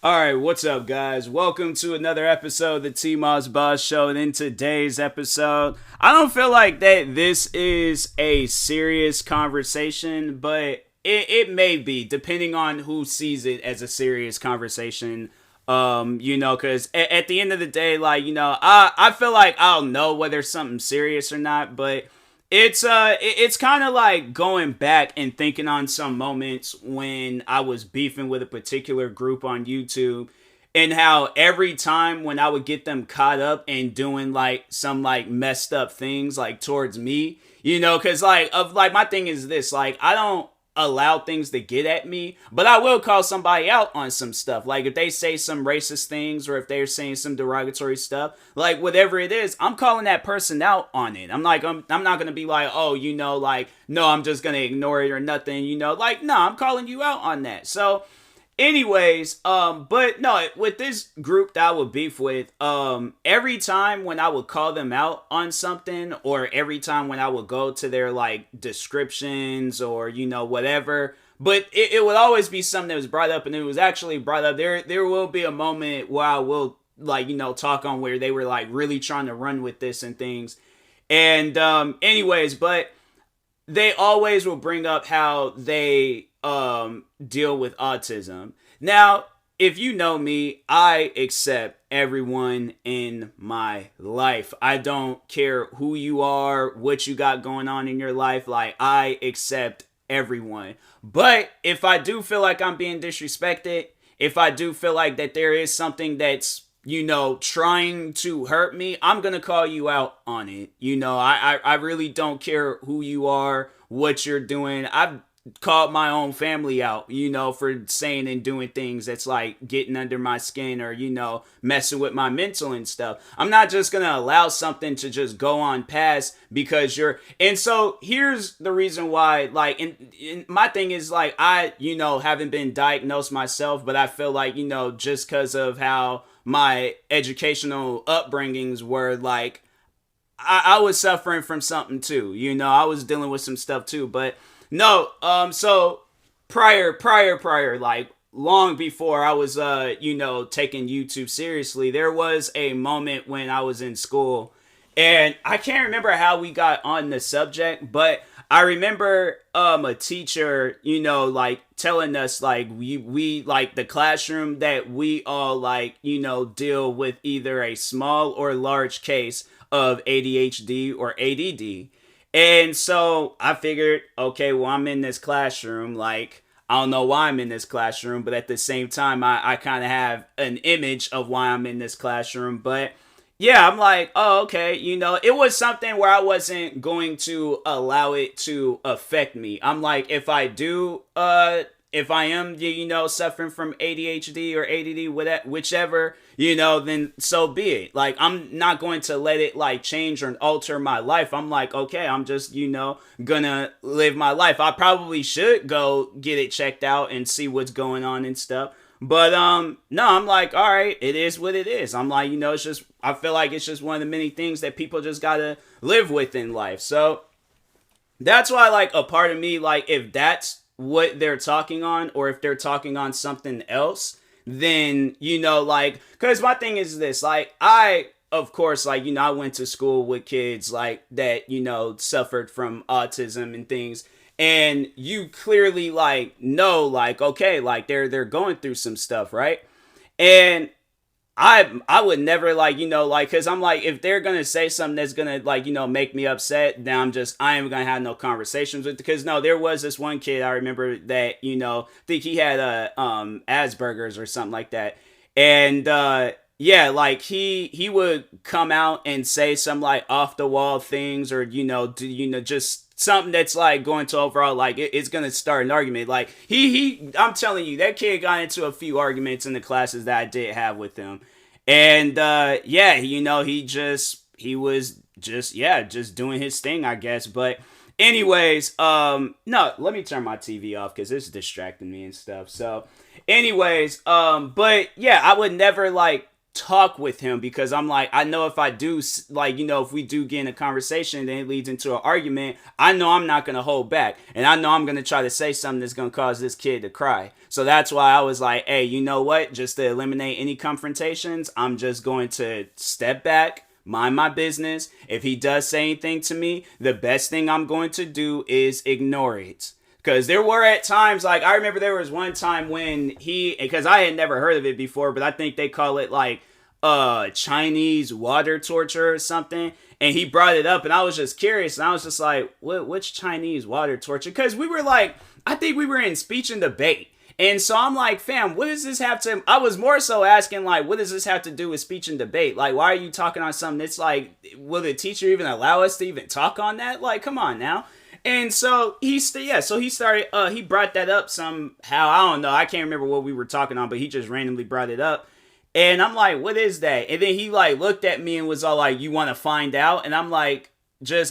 Alright, what's up, guys? Welcome to another episode of the TMossBoss Show. And in today's episode, I don't feel like that this is a serious conversation, but it may be, depending on who sees it as a serious conversation. Because at the end of the day, I feel like I'll know whether something's serious or not, but it's kind of like going back and thinking on some moments when I was beefing with a particular group on YouTube, and how every time when I would get them caught up and doing like some like messed up things like towards me, cuz my thing is this, like I don't allow things to get at me, but I will call somebody out on some stuff. Like if they say some racist things or if they're saying some derogatory stuff, like whatever it is, I'm calling that person out on it. I'm not going to be like, "Oh, no, I'm just going to ignore it or nothing," no, I'm calling you out on that. So anyways, but no, with this group that I would beef with, every time when I would call them out on something, or every time when I would go to their like descriptions or whatever, but it would always be something that was brought up, and it was actually brought up. There will be a moment where I will talk on where they were like really trying to run with this and things, and anyways, but they always will bring up how they deal with autism. Now, if you know me, I accept everyone in my life. I don't care who you are, what you got going on in your life. Like, I accept everyone. But if I do feel like I'm being disrespected, if I do feel like that there is something that's trying to hurt me, I'm gonna call you out on it. I really don't care who you are, what you're doing. I've called my own family out, for saying and doing things that's like getting under my skin, or, messing with my mental and stuff. I'm not just gonna allow something to just go on past because you're. And so here's the reason why, like, and my thing is, like, I, haven't been diagnosed myself, but I feel like, just because of how my educational upbringings were, like, I was suffering from something too. I was dealing with some stuff too. But no, so prior, like long before I was, taking YouTube seriously, there was a moment when I was in school, and I can't remember how we got on the subject, but I remember a teacher, like telling us like we like the classroom that we all like, deal with either a small or large case of ADHD or ADD. And so I figured, okay, well, I'm in this classroom. Like, I don't know why I'm in this classroom, but at the same time, I kind of have an image of why I'm in this classroom. But yeah, I'm like, oh, okay, it was something where I wasn't going to allow it to affect me. I'm like, if I am, suffering from ADHD or ADD, whichever, then so be it. Like, I'm not going to let it, like, change or alter my life. I'm like, okay, I'm just, gonna live my life. I probably should go get it checked out and see what's going on and stuff. But, no, I'm like, all right, it is what it is. I'm like, it's just, I feel like it's just one of the many things that people just gotta live with in life. So, that's why, like, a part of me, like, if that's what they're talking on, or if they're talking on something else, then, like, because my thing is this, like, of course, like, I went to school with kids, like, that, suffered from autism and things, and you clearly, like, know, like, okay, like, they're going through some stuff, right? And I would never, like, because I'm like, if they're gonna say something that's gonna, like, make me upset, then I am gonna have no conversations with. Because no, there was this one kid I remember that, think he had Asperger's or something like that, and yeah, like he would come out and say some like off the wall things, or just something that's like going to overall, like, it's gonna start an argument. Like, I'm telling you, that kid got into a few arguments in the classes that I did have with him, and yeah, he was just, yeah, just doing his thing, I guess. But anyways, no, let me turn my TV off because it's distracting me and stuff. So anyways, but yeah, I would never, like, talk with him, because I'm like, I know if I do, like, if we do get in a conversation, then it leads into an argument, I know I'm not going to hold back. And I know I'm going to try to say something that's going to cause this kid to cry. So that's why I was like, hey, you know what? Just to eliminate any confrontations, I'm just going to step back, mind my business. If he does say anything to me, the best thing I'm going to do is ignore it. Because there were at times, like, I remember there was one time when because I had never heard of it before, but I think they call it, like, Chinese water torture or something. And he brought it up, and I was just curious, and I was just like, which Chinese water torture? Because we were like, I think we were in speech and debate. And so I'm like, fam, what does this have to... I was more so asking, like, what does this have to do with speech and debate? Like, why are you talking on something that's like, will the teacher even allow us to even talk on that? Like, come on now. And so he started, he brought that up somehow. I don't know. I can't remember what we were talking on, but he just randomly brought it up. And I'm like, what is that? And then he like looked at me and was all like, you want to find out? And I'm like,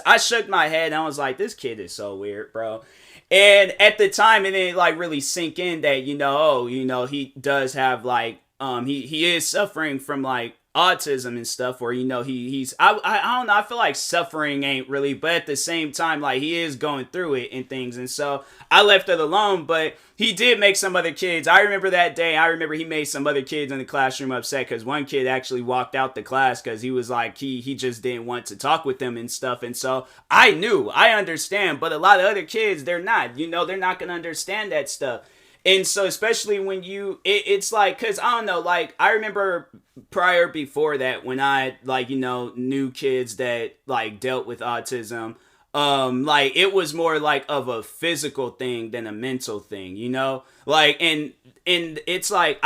I shook my head and I was like, this kid is so weird, bro. And at the time, it didn't like really sink in that, he does have like, he is suffering from like autism and stuff, or he's I don't know, I feel like suffering ain't really, but at the same time, like, he is going through it and things. And so I left it alone, but he did make some other kids. I remember that day, he made some other kids in the classroom upset, because one kid actually walked out the class because he was like, he just didn't want to talk with them and stuff. And so I understand, but a lot of other kids, they're not gonna understand that stuff. And so, especially when it's like, because I don't know, like, I remember before that, when I, like, knew kids that, like, dealt with autism, like, it was more, like, of a physical thing than a mental thing, Like, and it's like,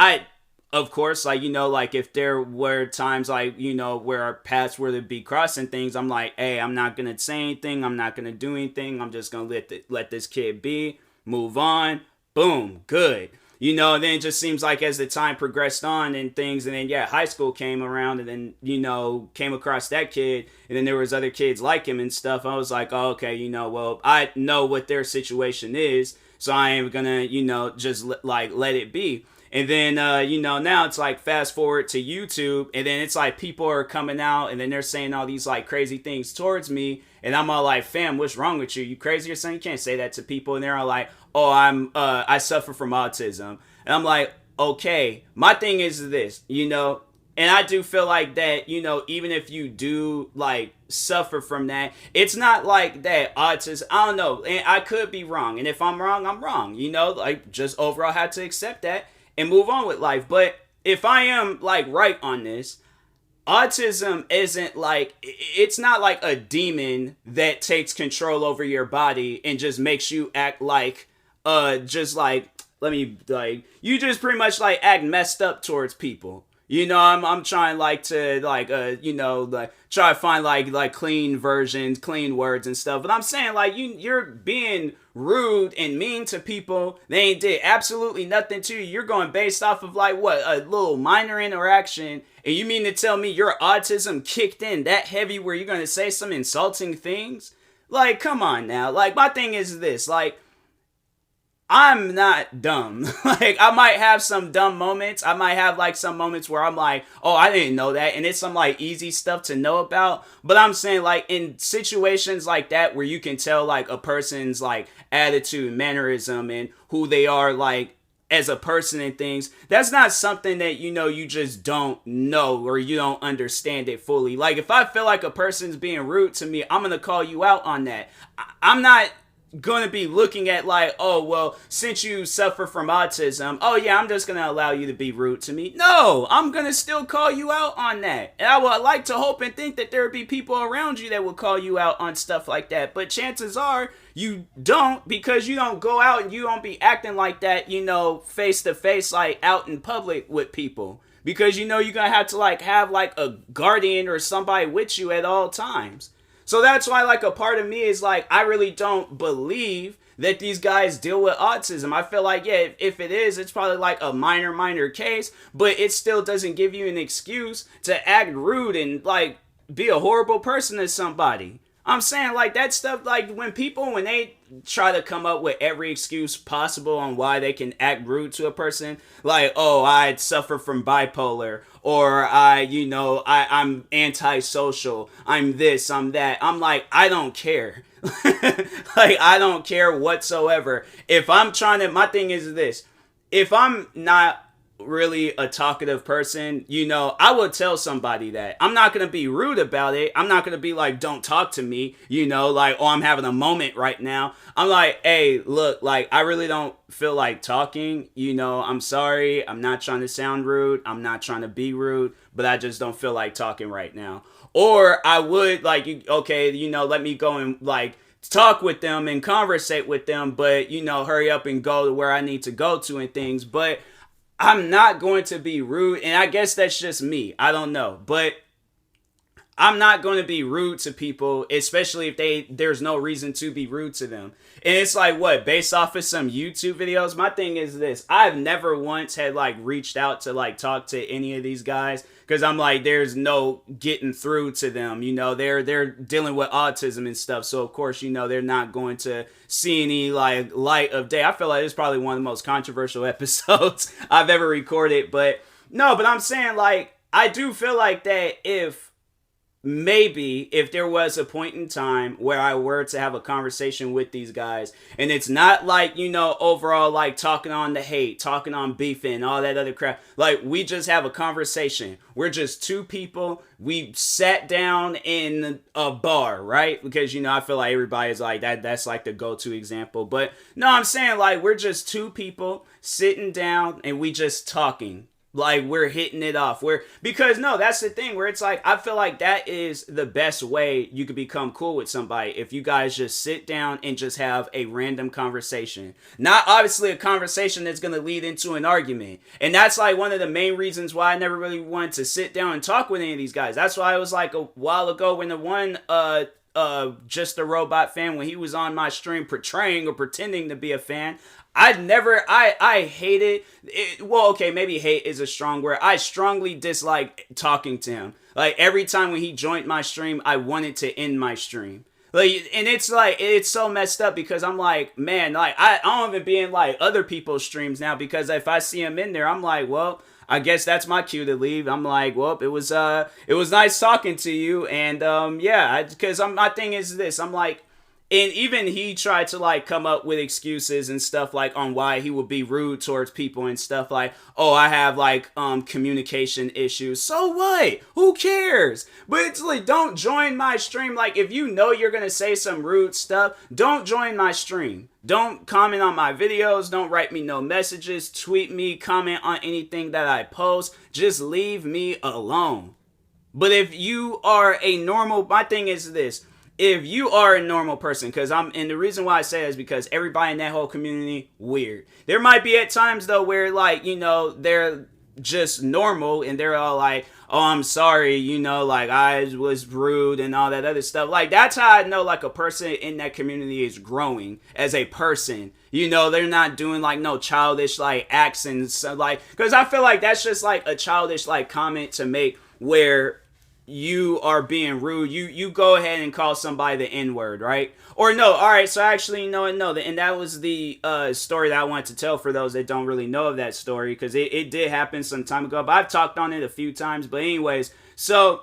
of course, like, like, if there were times, like, where our paths were to be crossing things, I'm like, hey, I'm not going to say anything, I'm not going to do anything, I'm just going to let this kid be, move on. Boom, good. And then it just seems like as the time progressed on and things, and then, high school came around, and then, came across that kid, and then there was other kids like him and stuff. I was like, oh, okay, well, I know what their situation is, so I ain't gonna, just let it be. And then, now it's like fast forward to YouTube, and then it's like people are coming out, and then they're saying all these like crazy things towards me, and I'm all like, fam, what's wrong with you? You crazy or something? You can't say that to people. And they're all like, oh, I suffer from autism. And I'm like, okay, my thing is this, and I do feel like that, even if you do like suffer from that, it's not like that autism, I don't know, and I could be wrong. And if I'm wrong, I'm wrong, like, just overall have to accept that and move on with life. But if I am like right on this, autism isn't like, it's not like a demon that takes control over your body and just makes you act like, just like, you just pretty much like act messed up towards people. I'm trying like to like, like try to find like clean versions, clean words and stuff. But I'm saying like you're being rude and mean to people. They ain't did absolutely nothing to you. You're going based off of like what, a little minor interaction. And you mean to tell me your autism kicked in that heavy where you're going to say some insulting things? Like, come on now. Like, my thing is this, like, I'm not dumb. Like, I might have some dumb moments. I might have like some moments where I'm like, oh, I didn't know that. And it's some like easy stuff to know about. But I'm saying like in situations like that where you can tell like a person's like attitude, mannerism, and who they are like as a person and things, that's not something that, you just don't know or you don't understand it fully. Like, if I feel like a person's being rude to me, I'm going to call you out on that. I'm not going to be looking at like, oh, well, since you suffer from autism, oh yeah, I'm just going to allow you to be rude to me. No, I'm going to still call you out on that. And I would like to hope and think that there would be people around you that will call you out on stuff like that. But chances are you don't, because you don't go out and you don't be acting like that, face to face, like out in public with people. Because you're going to have to like have like a guardian or somebody with you at all times. So that's why, like, a part of me is like, I really don't believe that these guys deal with autism. I feel like, yeah, if it is, it's probably like a minor case, but it still doesn't give you an excuse to act rude and like be a horrible person to somebody. I'm saying like that stuff, like when they try to come up with every excuse possible on why they can act rude to a person, like, oh, I suffer from bipolar, or I'm antisocial, I'm this, I'm that. I'm like, I don't care. Like, I don't care whatsoever. If I'm trying to, my thing is this, if I'm not really a talkative person, I will tell somebody that. I'm not going to be rude about it. I'm not going to be like, don't talk to me, like, oh, I'm having a moment right now. I'm like, hey, look, like, I really don't feel like talking. I'm sorry. I'm not trying to sound rude. I'm not trying to be rude, but I just don't feel like talking right now. Or I would, like, okay, let me go and, like, talk with them and conversate with them, but, hurry up and go to where I need to go to and things. But I'm not going to be rude, and I guess that's just me. I don't know, but I'm not going to be rude to people, especially if there's no reason to be rude to them. And it's like, what, based off of some YouTube videos? My thing is this. I've never once had, like, reached out to, like, talk to any of these guys, because I'm like, there's no getting through to them. They're dealing with autism and stuff, so of course, they're not going to see any, like, light of day. I feel like it's probably one of the most controversial episodes I've ever recorded, but I'm saying, like, I do feel like that maybe if there was a point in time where I were to have a conversation with these guys, and it's not like, overall, like, talking on the hate, talking on beefing, all that other crap. Like, we just have a conversation. We're just two people. We sat down in a bar, right? Because, I feel like everybody's like that. That's like the go-to example. But no, I'm saying, like, we're just two people sitting down and we just talking. Like, we're hitting it off. Because that's the thing where it's like, I feel like that is the best way you could become cool with somebody. If you guys just sit down and just have a random conversation. Not obviously a conversation that's going to lead into an argument. And that's like one of the main reasons why I never really wanted to sit down and talk with any of these guys. That's why it was like a while ago when the one, Just a Robot fan, when he was on my stream portraying or pretending to be a fan, I hated it. Well, okay, maybe hate is a strong word. I strongly dislike talking to him. Like, every time when he joined my stream, I wanted to end my stream. Like, and it's like, it's so messed up because I'm like, man, like, I don't even be in, like, other people's streams now, because if I see him in there, I'm like, well, I guess that's my cue to leave. I'm like, well, it was nice talking to you. And, yeah, because my thing is this, I'm like, and even he tried to, like, come up with excuses and stuff, like, on why he would be rude towards people and stuff, like, oh, I have, like, communication issues. So what? Who cares? But it's like, don't join my stream. Like, if you know you're gonna say some rude stuff, don't join my stream. Don't comment on my videos. Don't write me no messages. Tweet me, comment on anything that I post. Just leave me alone. But if you are a normal, my thing is this. If you are a normal person, and the reason why I say that is because everybody in that whole community, weird. There might be at times, though, where, like, they're just normal and they're all like, oh, I'm sorry, like, I was rude and all that other stuff. Like, that's how I know, like, a person in that community is growing as a person. They're not doing, like, no childish, like, acts and stuff, like, because I feel like that's just, like, a childish, like, comment to make where you are being rude. You go ahead and call somebody the N-word, right? Or no, alright, so actually, no, and that was the story that I wanted to tell for those that don't really know of that story, because it did happen some time ago, but I've talked on it a few times. But anyways, so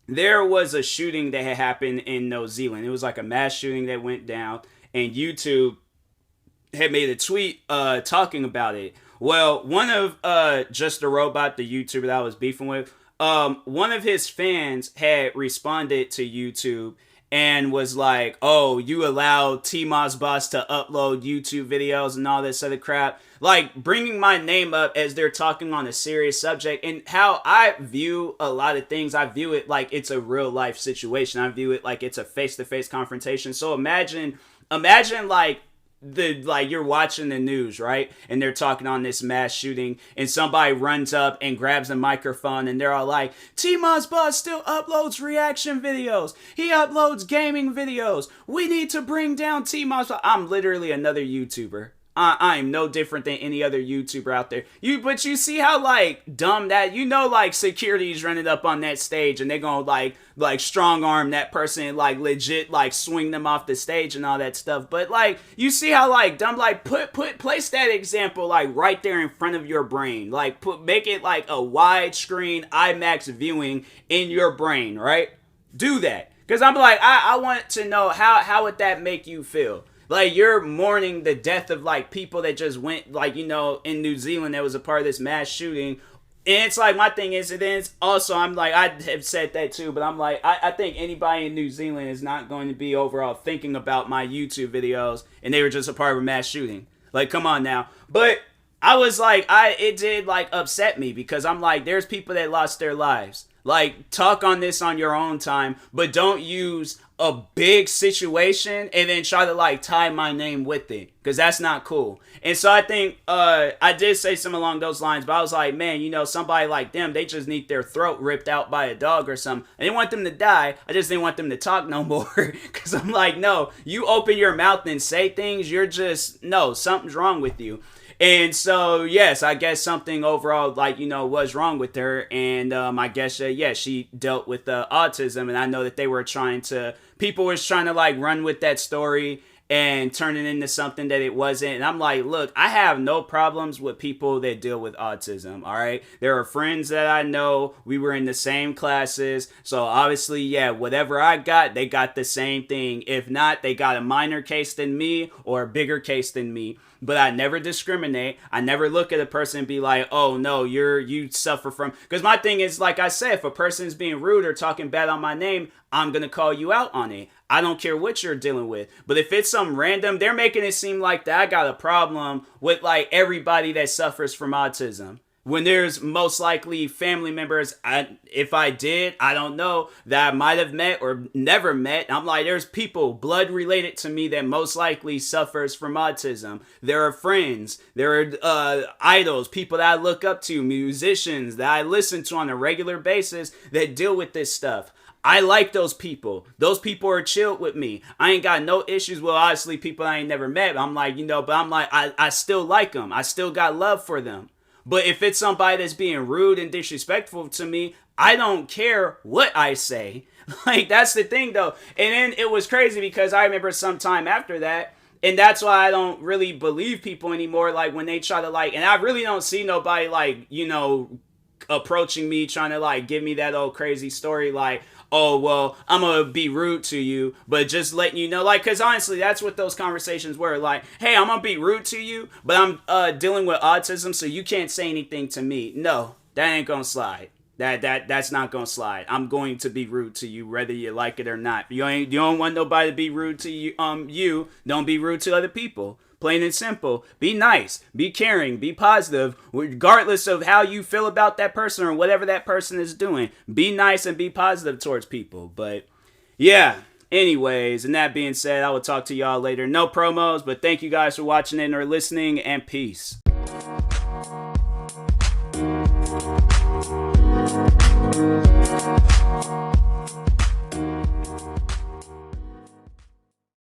there was a shooting that had happened in New Zealand. It was like a mass shooting that went down, and YouTube had made a tweet talking about it. Well, one of Just a Robot, the YouTuber that I was beefing with, one of his fans had responded to YouTube and was like, oh, you allowed TMossBoss to upload YouTube videos and all this other crap. Like, bringing my name up as they're talking on a serious subject. And how I view a lot of things, I view it like it's a real life situation. I view it like it's a face-to-face confrontation. So imagine like, you're watching the news, right? And they're talking on this mass shooting, and somebody runs up and grabs the microphone, and they're all like, TMossBoss still uploads reaction videos. He uploads gaming videos. We need to bring down TMossBoss. I'm literally another YouTuber. I'm no different than any other YouTuber out there. But you see how like dumb that, like security's running up on that stage and they're gonna like strong arm that person, like legit like swing them off the stage and all that stuff. But like you see how like dumb, like place that example like right there in front of your brain. Like make it like a widescreen IMAX viewing in your brain, right? Do that. Because I'm like, I want to know how would that make you feel? Like, you're mourning the death of, like, people that just went, like, in New Zealand that was a part of this mass shooting. And it's like, my thing is, also, I'm like, I have said that too, but I'm like, I think anybody in New Zealand is not going to be overall thinking about my YouTube videos, and they were just a part of a mass shooting. Like, come on now. But I was like, it did, like, upset me, because I'm like, there's people that lost their lives. Like, talk on this on your own time, but don't use a big situation and then try to, like, tie my name with it, because that's not cool. And so I think, I did say something along those lines, but I was like, man, somebody like them, they just need their throat ripped out by a dog or something. I didn't want them to die, I just didn't want them to talk no more, because I'm like, no, you open your mouth and say things, no, something's wrong with you. And so, yes, I guess something overall, like, was wrong with her. And I guess, she dealt with autism. And I know that people was trying to, like, run with that story and turn it into something that it wasn't. And I'm like, look, I have no problems with people that deal with autism, all right? There are friends that I know. We were in the same classes. So obviously, whatever I got, they got the same thing. If not, they got a minor case than me or a bigger case than me. But I never discriminate. I never look at a person and be like, oh no, you suffer from, because my thing is, like I said, if a person's being rude or talking bad on my name, I'm going to call you out on it. I don't care what you're dealing with. But if it's some random, they're making it seem like that I got a problem with like everybody that suffers from autism. When there's most likely family members, if I did, I don't know, that I might have met or never met. I'm like, there's people blood related to me that most likely suffers from autism. There are friends, there are idols, people that I look up to, musicians that I listen to on a regular basis that deal with this stuff. I like those people. Those people are chilled with me. I ain't got no issues with, obviously, people I ain't never met. I'm like, but I'm like, I still like them. I still got love for them. But if it's somebody that's being rude and disrespectful to me, I don't care what I say. Like, that's the thing, though. And then it was crazy because I remember some time after that, and that's why I don't really believe people anymore, like, when they try to, like, and I really don't see nobody, like, approaching me, trying to, like, give me that old crazy story, like, oh, well, I'm going to be rude to you, but just letting you know, like, because honestly, that's what those conversations were, like, hey, I'm going to be rude to you, but I'm dealing with autism, so you can't say anything to me. No, that ain't going to slide. That's not going to slide. I'm going to be rude to you, whether you like it or not. You don't want nobody to be rude to you, don't be rude to other people. Plain and simple. Be nice. Be caring. Be positive. Regardless of how you feel about that person or whatever that person is doing. Be nice and be positive towards people. But yeah. Anyways, and that being said, I will talk to y'all later. No promos, but thank you guys for watching and or listening, and peace.